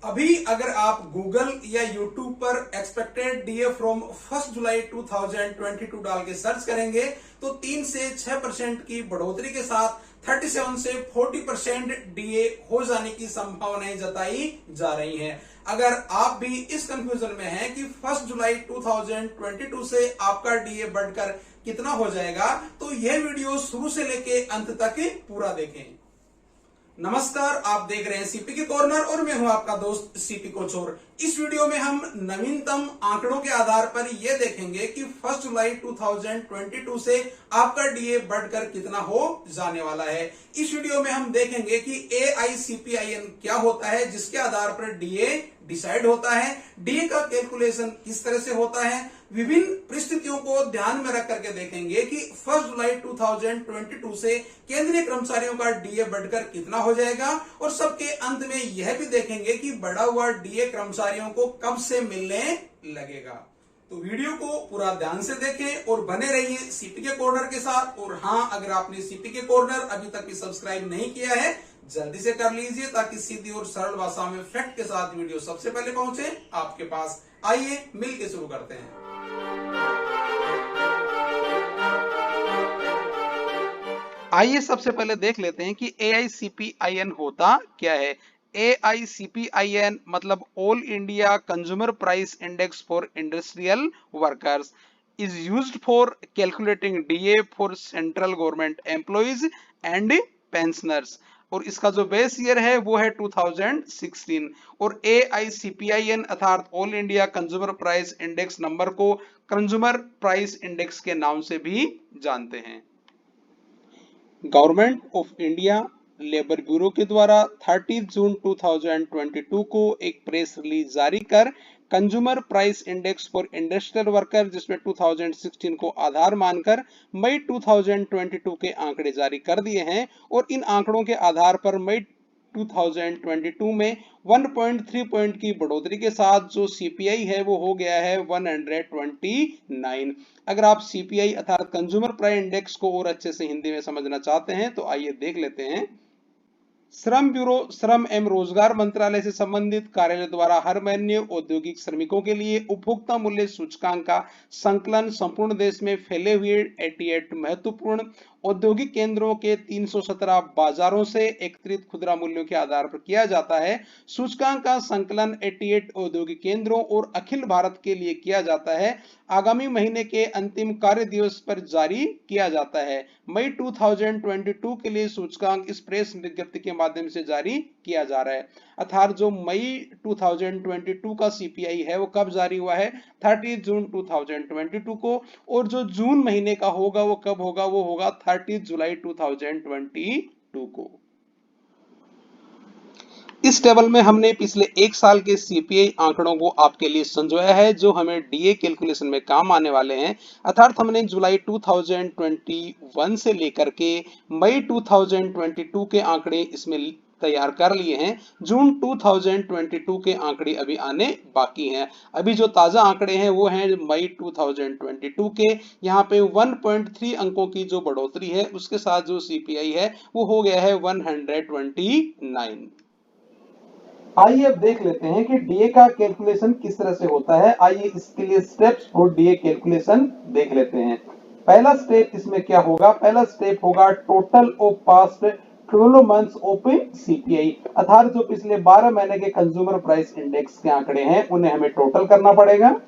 अभी अगर आप गूगल या यूट्यूब पर एक्सपेक्टेड डीए फ्रॉम 1 जुलाई 2022 डाल के सर्च करेंगे तो 3 से 6% की बढ़ोतरी के साथ 37 से 40% डीए हो जाने की संभावनाएं जताई जा रही हैं। अगर आप भी इस कंफ्यूजन में हैं कि 1 जुलाई 2022 से आपका डीए बढ़कर कितना हो जाएगा, तो यह वीडियो शुरू से लेके अंत तक पूरा देखें। नमस्कार, आप देख रहे हैं सीपीके कॉर्नर और मैं हूं आपका दोस्त सीपी कोचोर। इस वीडियो में हम नवीनतम आंकड़ों के आधार पर यह देखेंगे कि 1 जुलाई 2022 से आपका डीए बढ़कर कितना हो जाने वाला है। इस वीडियो में हम देखेंगे कि AICPIN क्या होता है, जिसके आधार पर डीए डिसाइड होता है, डीए का कैलकुलेशन किस तरह से होता है। विभिन्न परिस्थितियों को ध्यान में रख करके देखेंगे कि 1 जुलाई 2022 से केंद्रीय कर्मचारियों का डीए बढ़कर कितना हो जाएगा, और सबके अंत में यह भी देखेंगे कि बढ़ा हुआ डीए कर्मचारियों को कब से मिलने लगेगा। तो वीडियो को पूरा ध्यान से देखें और बने रहिए सीपीके कॉर्नर के साथ। और हाँ, अगर आपने सीपीके कॉर्नर अभी तक भी सब्सक्राइब नहीं किया है, जल्दी से कर लीजिए ताकि सीधी और सरल भाषा में फैक्ट के साथ वीडियो सबसे पहले पहुंचे आपके पास। आइए मिलकर शुरू करते हैं। आइए सबसे पहले देख लेते हैं कि AICPIN होता क्या है। AICPIN मतलब all India consumer price index for industrial workers is used for calculating DA for central government employees and pensioners, और इसका जो बेस ईयर है वो है 2016। और AICPIN अर्थात all India consumer price index number को कंज्यूमर प्राइस इंडेक्स के नाम से भी जानते हैं। Government of India labour bureau के द्वारा 30 जून 2022 को एक प्रेस रिलीज जारी कर consumer price index for industrial worker, जिसमें 2016 को आधार मानकर मई 2022 के आंकड़े जारी कर दिए हैं। और इन आंकड़ों के आधार पर मई 2022 में 1.3 पॉइंट की बढ़ोतरी के साथ जो सीपीआई है वो हो गया है 129। अगर आप सीपीआई अर्थात कंज्यूमर प्राइस इंडेक्स को और अच्छे से हिंदी में समझना चाहते हैं तो आइए देख लेते हैं। श्रम ब्यूरो श्रम एवं रोजगार मंत्रालय से संबंधित कार्यालय द्वारा हर महीने औद्योगिक श्रमिकों के लिए उपभोक्ता मूल्य सूचकांक का संकलन संपूर्ण देश में फैले हुए 88 महत्वपूर्ण औद्योगिक केंद्रों के 317 बाजारों से एकत्रित खुदरा मूल्यों के आधार पर किया जाता है। सूचकांक का संकलन 88 औद्योगिक केंद्रों और अखिल भारत के लिए किया जाता है। आगामी महीने के अंतिम कार्य दिवस पर जारी किया जाता है। मई 2022 के लिए सूचकांक इस प्रेस विज्ञप्ति के माध्यम से जारी किया जा रहा है। अर्थात जो मई 2022 का सीपीआई है वो कब जारी हुआ है, 30 जून 2022 को। और जो जून महीने का होगा वो कब होगा, वो होगा 30 जुलाई 2022 को। इस टेबल में हमने पिछले एक साल के सीपीआई आंकड़ों को आपके लिए संजोया है, जो हमें डीए कैलकुलेशन में काम आने वाले हैं। अर्थात हमने जुलाई 2021 से लेकर के मई 2022 के आंकड़े इसमें तैयार कर लिए हैं। जून 2022 के आंकड़े अभी आने बाकी हैं। अभी जो ताजा आंकड़े हैं वो हैं मई 2022 के। यहाँ पे 1.3 अंकों की जो बढ़ोतरी है उसके साथ जो सीपीआई है वो हो गया है 129। आइए अब देख लेते हैं कि डीए का कैलकुलेशन किस तरह से होता है। आइए इसके लिए स्टेप्स फॉर डीए कैलकुलेशन देख लेते हैं। पहला स्टेप इसमें क्या होगा, पहला स्टेप होगा total of past 12 months of CPI, अर्थात जो पिछले 12 महीने के कंज्यूमर प्राइस इंडेक्स के आंकड़े हैं उन्हें हमें टोटल करना पड़ेगा।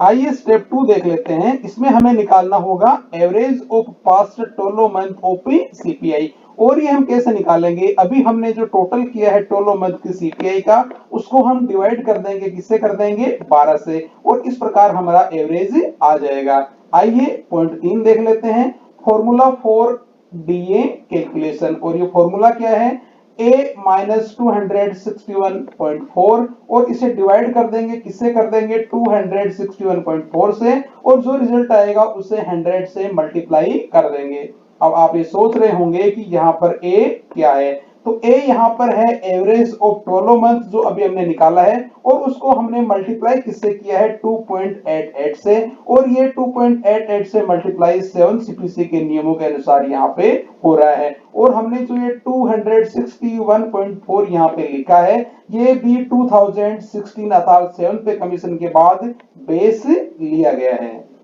आइए स्टेप 2 देख लेते हैं। इसमें हमें निकालना होगा average of past 12 month of CPI. और ये हम कैसे निकालेंगे, अभी हमने जो टोटल किया है 12 मंथ की सीपीआई का, उसको हम डिवाइड कर देंगे, किससे कर देंगे, 12 से, और इस प्रकार हमारा एवरेज आ जाएगा। आइए पॉइंट 3 देख लेते हैं, फॉर्मूला फॉर डीए कैलकुलेशन। और ये फॉर्मूला क्या है, a माइनस 261.4, और इसे डिवाइड कर देंगे, किससे कर देंगे, 261.4 से, और जो रिजल्ट आएगा उसे 100 से मल्टीप्लाई कर देंगे। अब आप ये सोच रहे होंगे कि यहाँ पर a क्या है, तो ए यहाँ पर है एवरेज ऑफ 12 मंथ जो अभी हमने निकाला है, और उसको हमने मल्टीप्लाई किससे किया है 2.88 से, और ये 2.88 से मल्टीप्लाई 7 सीपीसी के नियमों के अनुसार यहाँ पे हो रहा है। और हमने जो ये 261.4 यहाँ पे लिखा है, ये भी 2016 अर्थात 7 पे कमीशन के बाद बेस लिया गया है।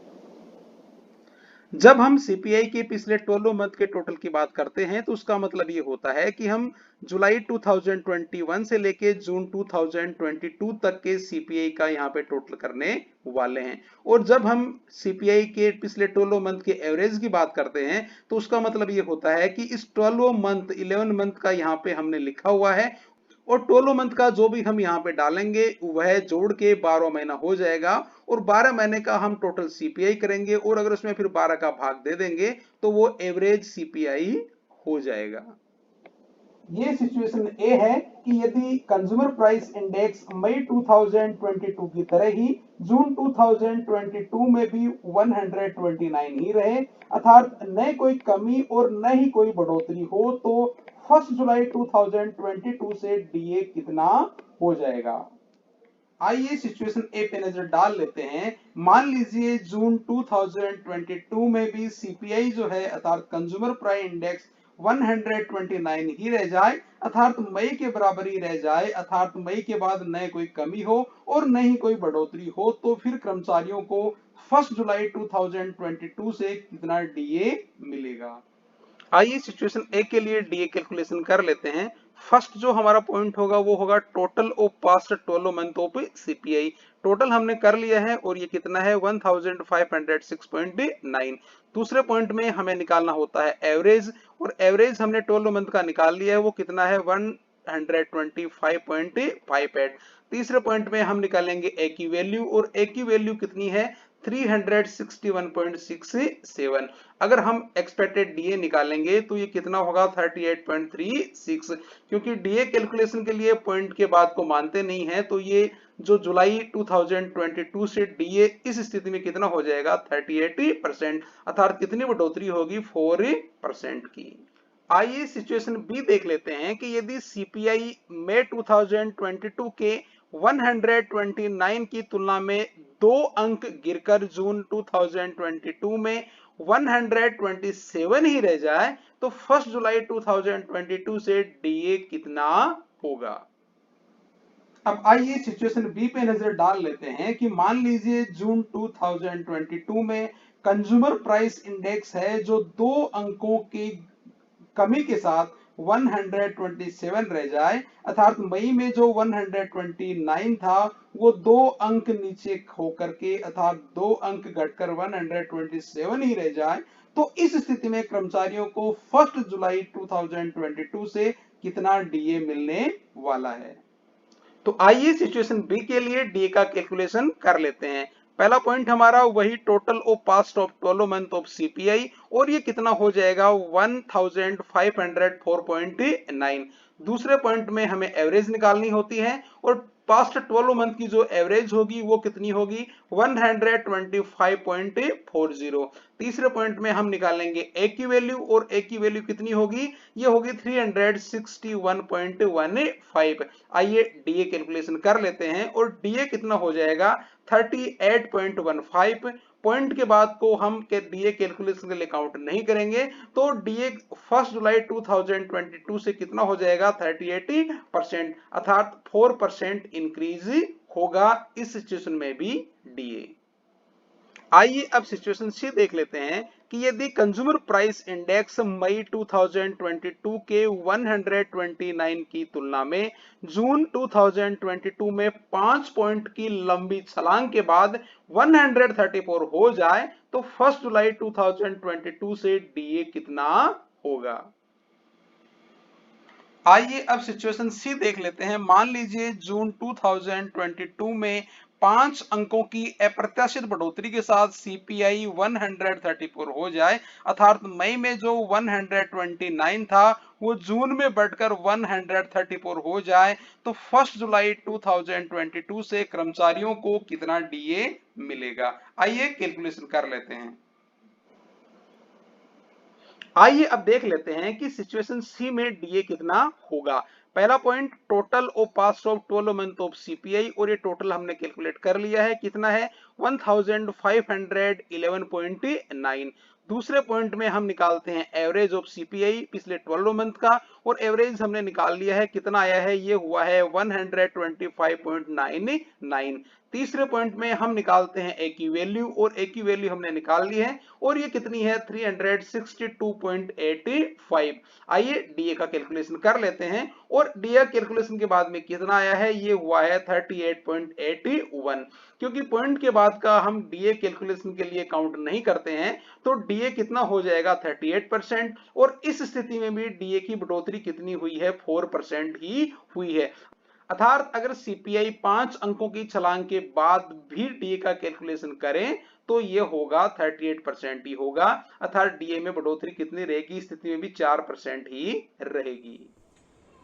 जब हम सीपीआई के पिछले 12 मंथ के टोटल की बात करते हैं तो उसका मतलब ये होता है कि हम जुलाई 2021 से लेके जून 2022 तक के सीपीआई का यहाँ पे टोटल करने वाले हैं। और जब हम सीपीआई के पिछले 12 मंथ के एवरेज की बात करते हैं तो उसका मतलब ये होता है कि इस 11 मंथ का यहाँ पे हमने लिखा हुआ है, और 12 मंथ का जो भी हम यहाँ पे डालेंगे वह जोड़ के 12 महीना हो जाएगा, और 12 महीने का हम टोटल सीपीआई करेंगे, और अगर उसमें फिर 12 का भाग दे देंगे तो वो एवरेज सीपीआई हो जाएगा। ये सिचुएशन ए है कि यदि कंज्यूमर प्राइस इंडेक्स मई 2022 की तरह ही जून 2022 में भी 129 ही रहे, अर्थात न कोई कमी और न ही कोई बढ़ोतरी हो, तो 1 जुलाई 2022 से डीए कितना हो जाएगा। आइए सिचुएशन ए पे नजर डाल लेते हैं। मान लीजिए जून 2022 में भी सीपीआई जो है अर्थात कंज्यूमर प्राइस इंडेक्स 129 ही रह जाए, अर्थात मई के बराबर ही रह जाए, अर्थात मई के बाद न कोई कमी हो और न ही कोई बढ़ोतरी हो, तो फिर कर्मचारियों को 1 जुलाई 2022 से कितना डीए मिलेगा। आइए सिचुएशन ए के लिए डीए कैलकुलेशन कर लेते हैं। फर्स्ट जो हमारा पॉइंट होगा वो होगा total of past 12 month of CPI. Total हमने कर लिया है और ये कितना है 1506.9। दूसरे पॉइंट में हमें निकालना होता है एवरेज, और एवरेज हमने 12 मंथ का निकाल लिया है, वो कितना है 125.58। तीसरे पॉइंट में हम निकालेंगे ए की वैल्यू, और ए की वैल्यू कितनी है 361.67। अगर हम एक्सपेक्टेड डीए निकालेंगे तो ये कितना होगा 38.36। क्योंकि डीए कैलकुलेशन के लिए पॉइंट के बाद को मानते नहीं है, तो ये जो जुलाई 2022 से डीए इस स्थिति में कितना हो जाएगा 38%, अर्थात कितनी बढ़ोतरी होगी 4% की। आइए सिचुएशन बी देख लेते हैं कि यदि सीपीआई मई 2022 के 129 की तुलना में 2 अंक गिरकर जून 2022 में 127 ही रह जाए, तो 1 जुलाई 2022 से डीए कितना होगा। अब आइए सिचुएशन बी पे नजर डाल लेते हैं कि मान लीजिए जून 2022 में कंज्यूमर प्राइस इंडेक्स है जो 2 अंकों की कमी के साथ 127 रह जाए, अर्थात मई में जो 129 था वो 2 अंक नीचे होकर के अर्थात 2 अंक घटकर 127 ही रह जाए, तो इस स्थिति में कर्मचारियों को 1 जुलाई 2022 से कितना डीए मिलने वाला है। तो आइए सिचुएशन बी के लिए डीए का कैलकुलेशन कर लेते हैं। पहला पॉइंट हमारा वही total of past of 12 month of CPI, और ये कितना हो जाएगा 1504.9। दूसरे पॉइंट में हमें एवरेज निकालनी होती है, और पास्ट 12 मंथ की जो एवरेज होगी वो कितनी होगी 125.40। तीसरे पॉइंट में हम निकालेंगे ए की वैल्यू, और ए की वैल्यू कितनी होगी ये होगी 361.15। आइए डीए कैलकुलेशन कर लेते हैं, और डीए कितना हो जाएगा 38.15। पॉइंट के बाद को हम डीए कैलकुलेशन के लिए काउंट नहीं करेंगे, तो डीए 1 जुलाई 2022 से कितना हो जाएगा 38%, अर्थात 4% इंक्रीज होगा इस सिचुएशन में भी डीए। आइए अब सिचुएशन सी देख लेते हैं कि यदि कंज्यूमर प्राइस इंडेक्स मई 2022 के 129 की तुलना में जून 2022 में 5 पॉइंट की लंबी छलांग के बाद 134 हो जाए, तो 1 जुलाई 2022 से डीए कितना होगा। आइए अब सिचुएशन सी देख लेते हैं। मान लीजिए जून 2022 में 5 अंकों की अप्रत्याशित बढ़ोतरी के साथ सीपीआई 134 हो जाए, अर्थात मई में जो 129 था वो जून में बढ़कर 134 हो जाए, तो 1 जुलाई 2022 से कर्मचारियों को कितना डीए मिलेगा। आइए कैलकुलेशन कर लेते हैं। आइए अब देख लेते हैं कि सिचुएशन सी में डीए कितना होगा। पहला point, total of past of 12 month of CPI, और ये टोटल हमने कैलकुलेट कर लिया है, कितना है 1511.9। दूसरे पॉइंट में हम निकालते हैं एवरेज ऑफ सीपीआई पिछले 12 मंथ का, और एवरेज हमने निकाल लिया है, कितना आया है, ये हुआ है 125.99। तीसरे पॉइंट में हम निकालते हैं ए की वैल्यू, और ए की वैल्यू हमने निकाल ली है, और ये कितनी है 362.85। आइए डीए का कैलकुलेशन कर लेते हैं, और डीए कैलकुलेशन के बाद में कितना आया है, ये हुआ है 38.81। क्योंकि पॉइंट के बाद का हम डीए कैलकुलेशन के लिए काउंट नहीं करते हैं, तो डीए कितना हो जाएगा 38%, और इस स्थिति में भी डीए की बढ़ोतरी कितनी हुई है 4% ही हुई है। अर्थात अगर सीपीआई 5 अंकों की छलांग के बाद भी डीए का कैलकुलेशन करें तो ये होगा 38% ही होगा, अर्थात डीए में बढ़ोतरी कितनी रहेगी, इस स्थिति में भी 4% ही रहेगी।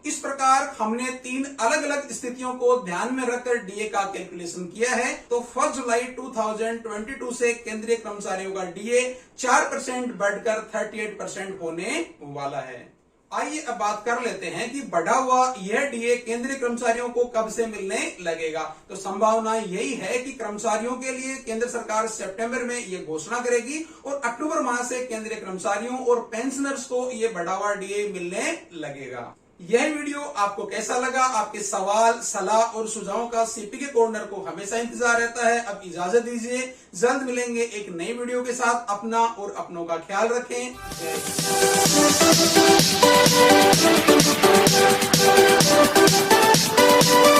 इस प्रकार हमने 3 अलग अलग स्थितियों को ध्यान में रखकर डीए का कैलकुलेशन किया है। तो 1 जुलाई 2022 से केंद्रीय कर्मचारियों का डीए 4% बढ़कर 38% होने वाला है। आइए अब बात कर लेते हैं कि बढ़ा हुआ यह डीए केंद्रीय कर्मचारियों को कब से मिलने लगेगा। तो संभावना यही है कि कर्मचारियों के लिए केंद्र सरकार सितंबर में यह घोषणा करेगी, और अक्टूबर माह से केंद्रीय कर्मचारियों और पेंशनर्स को यह बढ़ा हुआ डीए मिलने लगेगा। यह वीडियो आपको कैसा लगा? आपके सवाल, सलाह और सुझावों का सीपीके कॉर्नर को हमेशा इंतजार रहता है। अब इजाजत दीजिए, जल्द मिलेंगे एक नई वीडियो के साथ। अपना और अपनों का ख्याल रखें। जय हिंद।